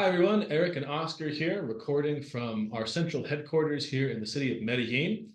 Hi everyone, Erik and Oscar here, recording from our central headquarters here in the city of Medellin.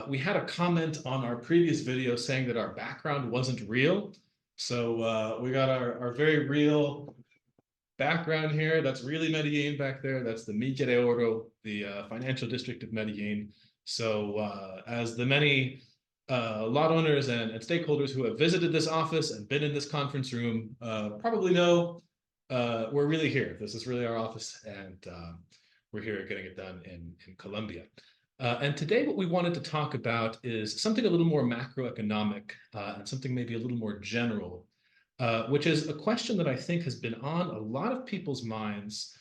We had a comment on our previous video saying that our background wasn't real. So we got our very real background here. That's really Medellin back there. That's the Milla de Oro, the financial district of Medellin. So as the many lot owners and stakeholders who have visited this office and been in this conference room probably know, we're really here. This is really our office, and we're here getting it done in Colombia. And today what we wanted to talk about is something a little more macroeconomic and something maybe a little more general, which is a question that I think has been on a lot of people's minds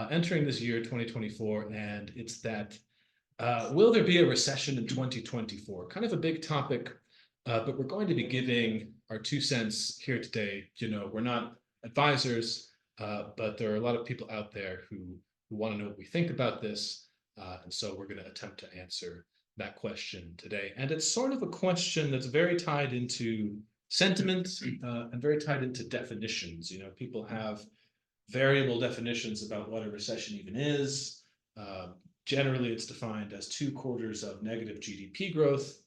entering this year, 2024, and it's that will there be a recession in 2024? Kind of a big topic, but we're going to be giving our 2 cents here today. You know, we're not advisors, but there are a lot of people out there who want to know what we think about this. And so we're going to attempt to answer that question today. And it's sort of a question that's very tied into sentiment and very tied into definitions. You know, people have variable definitions about what a recession even is. Generally, it's defined as 2 quarters of negative GDP growth.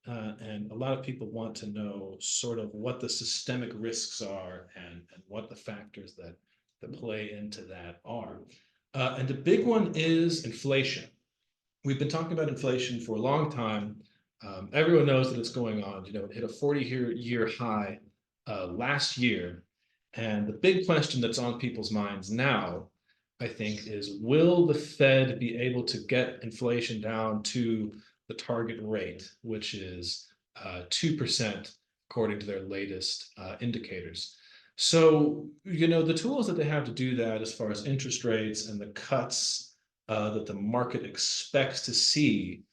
And a lot of people want to know sort of what the systemic risks are and what the factors that play into that are. And the big one is inflation. We've been talking about inflation for a long time. Everyone knows that it's going on. You know, it hit a 40-year high last year. And the big question that's on people's minds now, I think, is will the Fed be able to get inflation down to the target rate, which is 2%, according to their latest indicators? So, you know, the tools that they have to do that, as far as interest rates and the cuts that the market expects to see,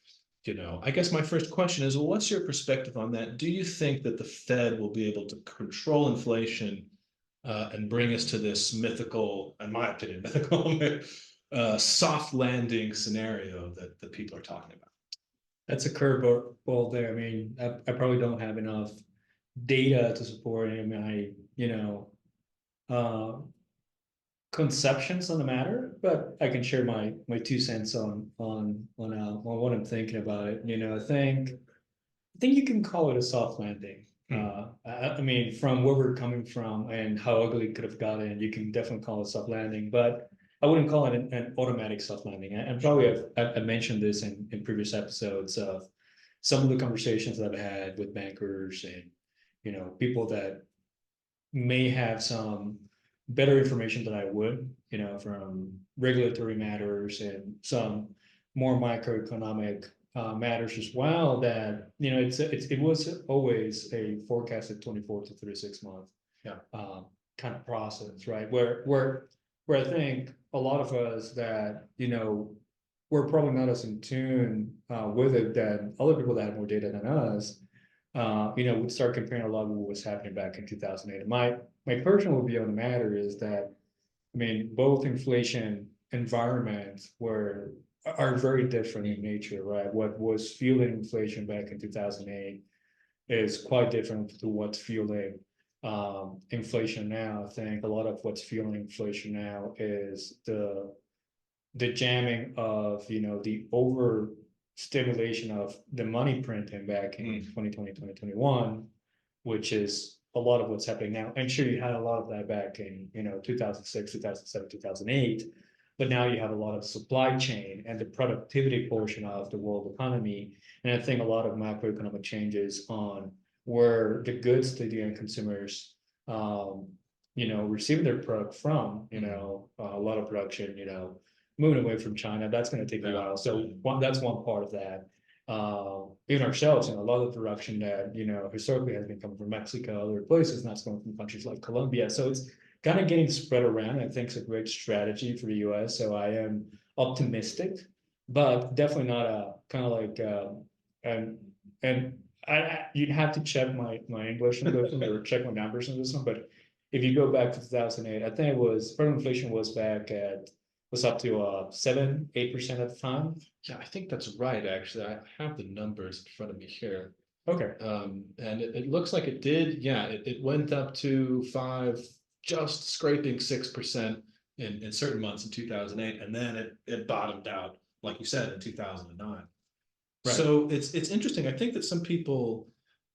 you know, I guess my first question is, well, what's your perspective on that? Do you think that the Fed will be able to control inflation and bring us to this mythical, in my opinion, mythical soft landing scenario that people are talking about? That's a curveball there. I mean, I probably don't have enough data to support any of my, uh, conceptions on the matter, but I can share my 2 cents on what I'm thinking about it. I think you can call it a soft landing. I mean, from where we're coming from and how ugly it could have gotten, you can definitely call it a soft landing, but I wouldn't call it an automatic soft landing. And probably I've mentioned this in previous episodes of some of the conversations that I've had with bankers and, people that may have some better information than I would, from regulatory matters and some more macroeconomic matters as well. That it was always a forecasted 24 to 36 month kind of process, right? Where I think a lot of us that we're probably not as in tune with it than other people that have more data than us. Would start comparing a lot of what was happening back in 2008. My personal view on the matter is that, I mean, both inflation environments are very different in nature, right? What was fueling inflation back in 2008 is quite different to what's fueling inflation now. I think a lot of what's fueling inflation now is the jamming of the over stimulation of the money printing back in 2020, 2021, which is a lot of what's happening now. And sure, you had a lot of that back in 2006, 2007, 2008, but now you have a lot of supply chain and the productivity portion of the world economy. And I think a lot of macroeconomic changes on where the goods to the end consumers receiving their product from, a lot of production, moving away from China, that's going to take a while. So that's one part of that. Even ourselves, a lot of the production that historically has been coming from Mexico, other places, not coming from countries like Colombia. So it's kind of getting spread around. I think it's a great strategy for the U.S. So I am optimistic, but definitely not a kind of like and you'd have to check my English in this one or check my numbers in this one. But if you go back to 2008, I think it was federal inflation was up to 7-8% at the time. Yeah, I think that's right, actually. I have the numbers in front of me here. Okay. And it looks like it did. Yeah, it went up to 5, just scraping 6%, in certain months in 2008, and then it bottomed out, like you said, in 2009. Right. So it's interesting. I think that some people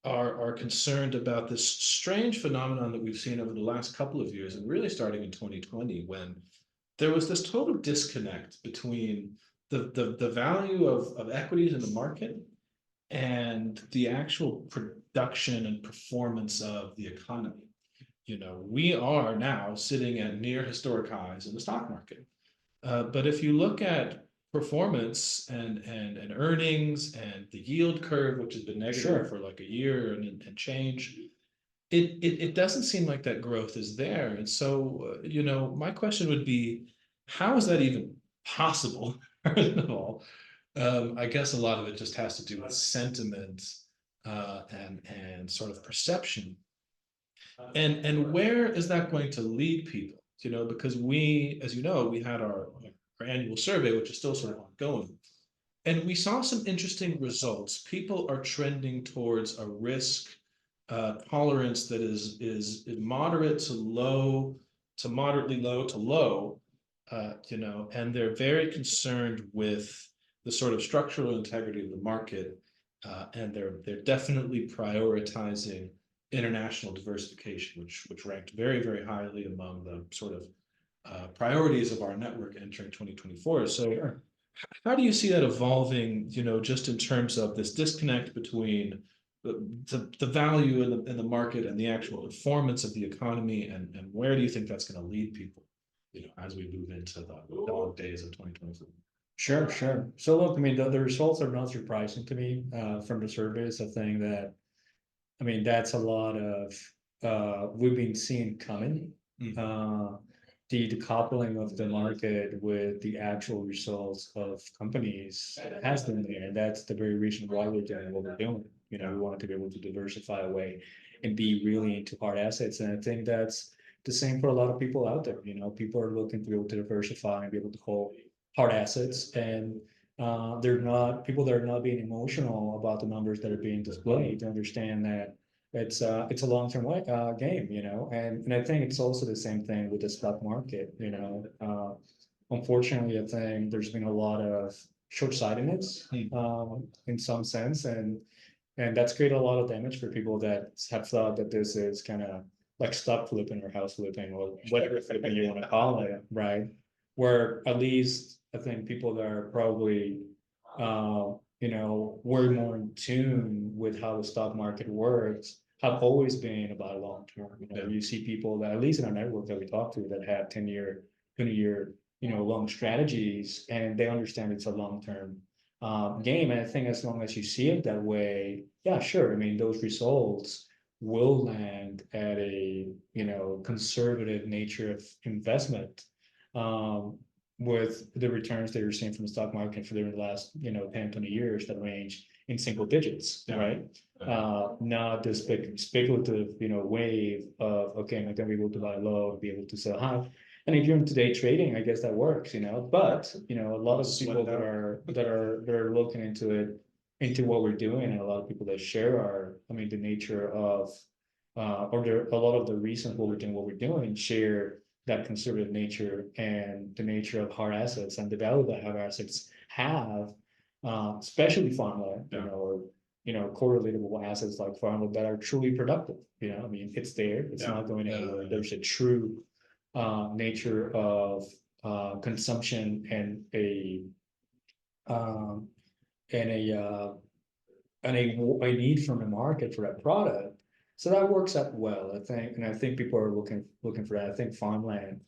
are concerned about this strange phenomenon that we've seen over the last couple of years, and really starting in 2020, when there was this total disconnect between the value of equities in the market and the actual production and performance of the economy. We are now sitting at near historic highs in the stock market. But if you look at performance and earnings and the yield curve, which has been negative Sure. for like a year and change, it doesn't seem like that growth is there. And so, my question would be, how is that even possible? First of all, I guess a lot of it just has to do with sentiment and sort of perception. And where is that going to lead people? Because we, as you know, we had our annual survey, which is still sort of ongoing. And we saw some interesting results. People are trending towards a risk tolerance that is moderate to low, to moderately low to low, and they're very concerned with the sort of structural integrity of the market, and they're definitely prioritizing international diversification, which ranked very, very highly among the sort of priorities of our network entering 2024. So Sure. how do you see that evolving, just in terms of this disconnect between the value in the market and the actual performance of the economy, and where do you think that's going to lead people, as we move into the dog days of 2024? Sure, sure. So look, I mean, the results are not surprising to me from the surveys. I think that, I mean, that's a lot of we've been seeing coming. The coupling of the market with the actual results of companies has been there. And that's the very reason why we're doing what we're doing. We want to be able to diversify away and be really into hard assets. And I think that's the same for a lot of people out there. People are looking to be able to diversify and be able to hold hard assets. And they're not people that are not being emotional about the numbers that are being displayed, to understand that it's a long-term game, and I think it's also the same thing with the stock market. Unfortunately, I think there's been a lot of short-sightedness in some sense, and that's created a lot of damage for people that have thought that this is kind of like stock flipping or house flipping or whatever flipping you want to call it, right? Where at least I think people that are probably we're more in tune with how the stock market works, have always been about long term. You see people that, at least in our network that we talk to, that have 10-year, 20-year, long strategies, and they understand it's a long-term game. And I think as long as you see it that way, yeah, sure. I mean, those results will land at a, conservative nature of investment. With the returns that you're seeing from the stock market for the last, 10, 20 years that range in single digits, right? Not this big speculative, wave of, okay, I'm gonna be able to buy low and be able to sell high. And if you're in today trading, I guess that works, but, a lot of people that are looking into it, into what we're doing, and a lot of people that share the nature of, a lot of the reasons what we're doing, share that conservative nature and the nature of hard assets and the value that hard assets have, especially farmland, or correlatable assets like farmland that are truly productive. It's there, it's not going anywhere. There's a true nature of consumption and a need from the market for that product. So that works out well, I think, and I think people are looking for that. I think farmland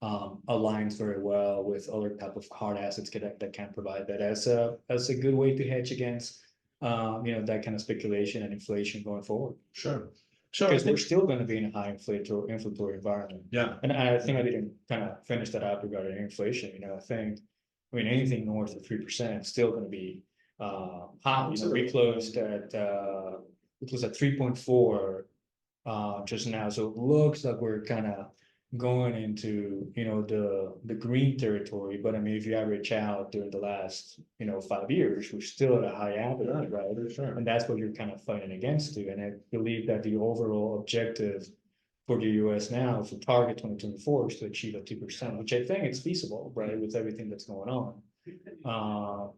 aligns very well with other type of hard assets that can provide that as a good way to hedge against that kind of speculation and inflation going forward. Sure. Because we're still going to be in a high inflationary environment. Yeah. And I think I didn't kind of finish that out regarding inflation. I think, anything north of 3% is still going to be high. We closed at 3.4 just now, so it looks like we're kind of going into the green territory. But if you average out during the last 5 years, we're still at a high average, right? For sure. And that's what you're kind of fighting against too. And I believe that the overall objective for the US now, for target 2024 is to achieve a 2%, which I think it's feasible, right, with everything that's going on.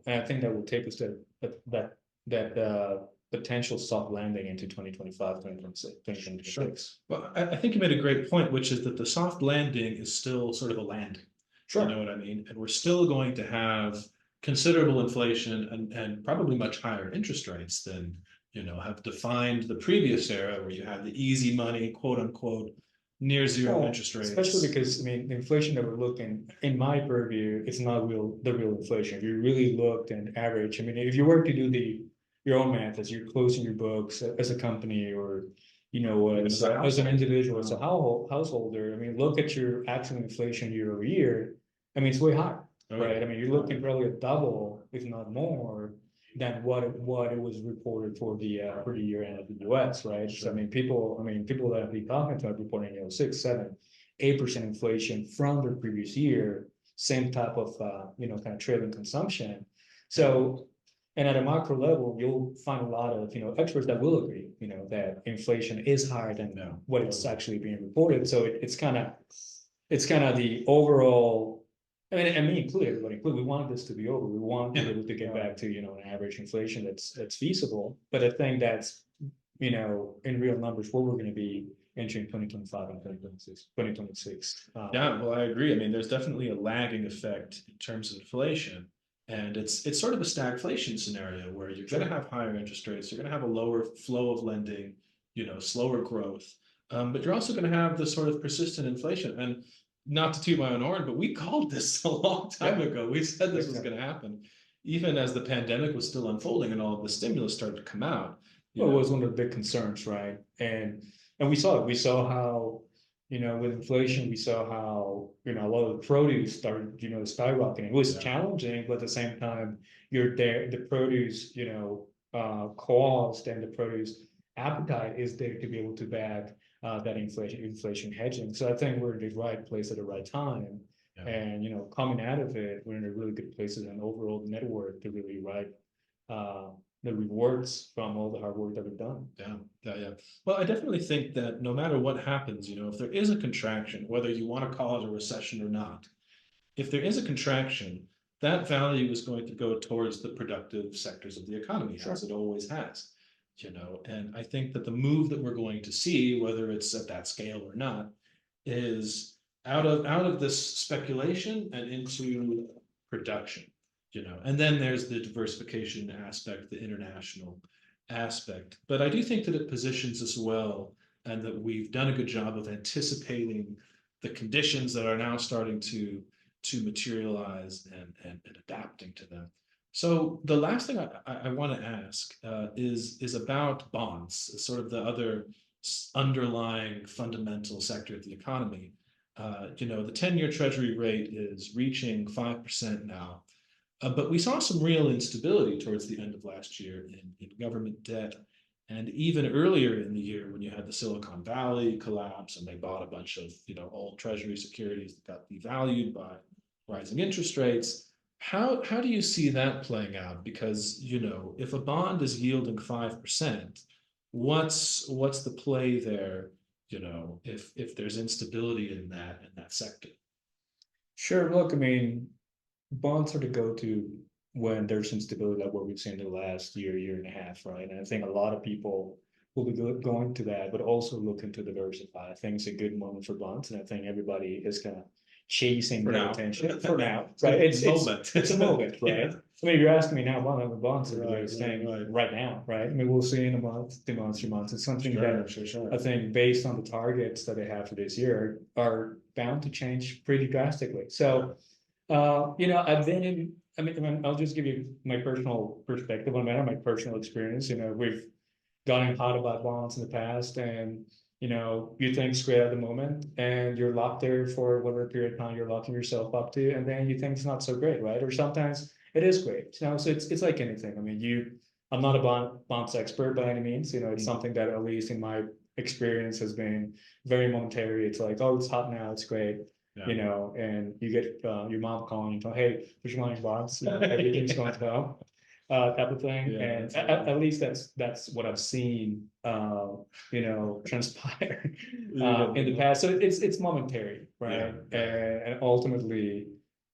And I think that will take us to that potential soft landing into 2025, 2026, 2026. Sure. Well, I think you made a great point, which is that the soft landing is still sort of a landing. Sure. You know what I mean? And we're still going to have considerable inflation and probably much higher interest rates than, have defined the previous era where you have the easy money, quote unquote, near zero interest rates. Especially because, I mean, the inflation that we're looking, in my purview, it's not the real inflation. If you really looked and average, I mean, if you were to do your own math as you're closing your books as a company or, as an individual, as a householder, I mean, look at your actual inflation year over year. I mean, it's way higher, right? I mean, you're looking probably a double, if not more, than what it was reported for the year end of the US, right? Sure. So I mean, people that I've been talking to are reporting, 6, 7, 8% inflation from the previous year, same type of kind of trailing consumption. So, and at a macro level, you'll find a lot of experts that will agree, that inflation is higher than what it's actually being reported. So it's kind of the overall. I mean, and me included, everybody included, we want this to be over. We want to be able to get back to, an average inflation that's feasible. But I think that's, in real numbers, where we're going to be entering 2025 and 2026. Yeah, well, I agree. I mean, there's definitely a lagging effect in terms of inflation. And it's sort of a stagflation scenario where you're going to have higher interest rates, you're going to have a lower flow of lending, slower growth. But you're also going to have this sort of persistent inflation. And not to toot my own horn, but we called this a long time ago. We said this was going to happen, even as the pandemic was still unfolding and all of the stimulus started to come out. Well, it was one of the big concerns, right? And we saw it. We saw how, with inflation, we saw how, a lot of the produce started, skyrocketing. It was challenging, but at the same time, the produce, cost and the produce appetite is there to be able to back that inflation hedging. So I think we're in the right place at the right time. Yeah. And coming out of it, we're in a really good place as an overall network to really ride the rewards from all the hard work that we've done. Yeah. Well, I definitely think that no matter what happens, if there is a contraction, whether you want to call it a recession or not, if there is a contraction, that value is going to go towards the productive sectors of the economy, as it always has. And I think that the move that we're going to see, whether it's at that scale or not, is out of this speculation and into production, and then there's the diversification aspect, the international aspect. But I do think that it positions us well and that we've done a good job of anticipating the conditions that are now starting to materialize and adapting to them. So the last thing I want to ask is about bonds, sort of the other underlying fundamental sector of the economy. The 10-year Treasury rate is reaching 5% now, but we saw some real instability towards the end of last year in government debt, and even earlier in the year when you had the Silicon Valley collapse and they bought a bunch of old Treasury securities that got devalued by rising interest rates. How do you see that playing out? Because, if a bond is yielding 5%, what's the play there, if there's instability in that sector? Sure. Look, I mean, bonds are the go-to when there's instability like what we've seen in the last year and a half, right? And I think a lot of people will be going to that, but also looking to diversify. I think it's a good moment for bonds, and I think everybody is kind of chasing their attention for now, right? It's a moment, right? Yeah. I mean, if you're asking me now, bonds are the thing right now, right? I mean, we'll see in a month, 2 months, 3 months. It's something I think based on the targets that they have for this year are bound to change pretty drastically. So, I've been in, I mean, I'll just give you my personal perspective on that, my personal experience. We've gotten hot about bonds in the past, and you think it's great at the moment and you're locked there for whatever period of time you're locking yourself up to, and then you think it's not so great, right? Or sometimes it is great. So it's like anything. I mean, I'm not a bonds expert by any means. It's something that at least in my experience has been very momentary. It's like, oh, it's hot now, it's great. And you get your mom calling and telling, hey, there's your money bonds, everything's going to go. type of thing. Yeah, And that's at least that's what I've seen, transpire Yeah. in the past. So it's momentary, right? Yeah. And ultimately,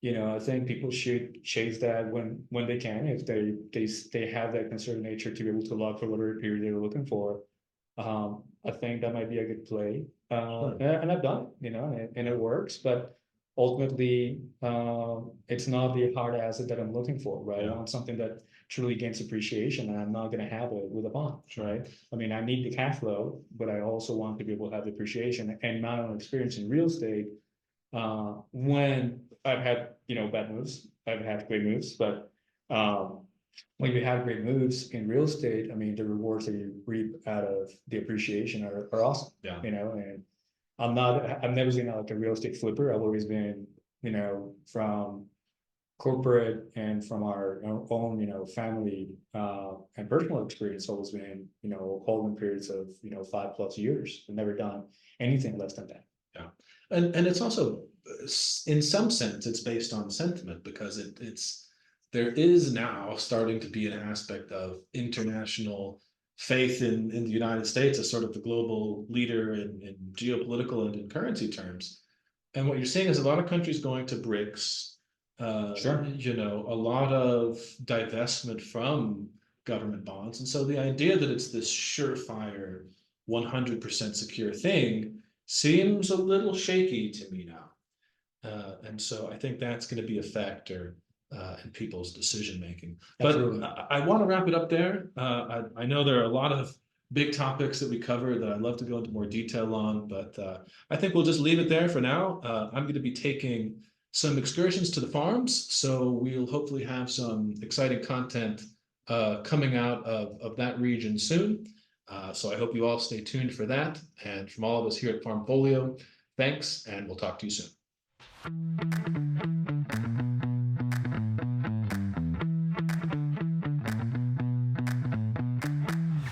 I think people should chase that when they can, if they have that concerted nature to be able to lock for whatever period they're looking for. I think that might be a good play. Sure. And I've done it, and it works, but ultimately, it's not the hard asset that I'm looking for, right? I Yeah. want something that truly gains appreciation, and I'm not going to have it with a bond, Sure. right? I mean, I need the cash flow, but I also want to be able to have the appreciation. And my own experience in real estate, when I've had, bad moves, I've had great moves, but when you have great moves in real estate, I mean, the rewards that you reap out of the appreciation are awesome, Yeah. and I've never been like a real estate flipper. I've always been, from corporate and from our own, family, and personal experience, always been, holding periods of, 5+ years. I've never done anything less than that. Yeah. And it's also, in some sense, it's based on sentiment, because it's there is now starting to be an aspect of international faith in the United States as sort of the global leader in geopolitical and in currency terms. And what you're seeing is a lot of countries going to BRICS, Sure. a lot of divestment from government bonds. And so the idea that it's this surefire, 100% secure thing seems a little shaky to me now. And so I think that's going to be a factor in people's decision making. But Absolutely. I want to wrap it up there. I know there are a lot of big topics that we cover that I'd love to go into more detail on, but I think we'll just leave it there for now. I'm going to be taking some excursions to the farms, so we'll hopefully have some exciting content coming out of that region soon. So I hope you all stay tuned for that. And from all of us here at Farmfolio, thanks, and we'll talk to you soon.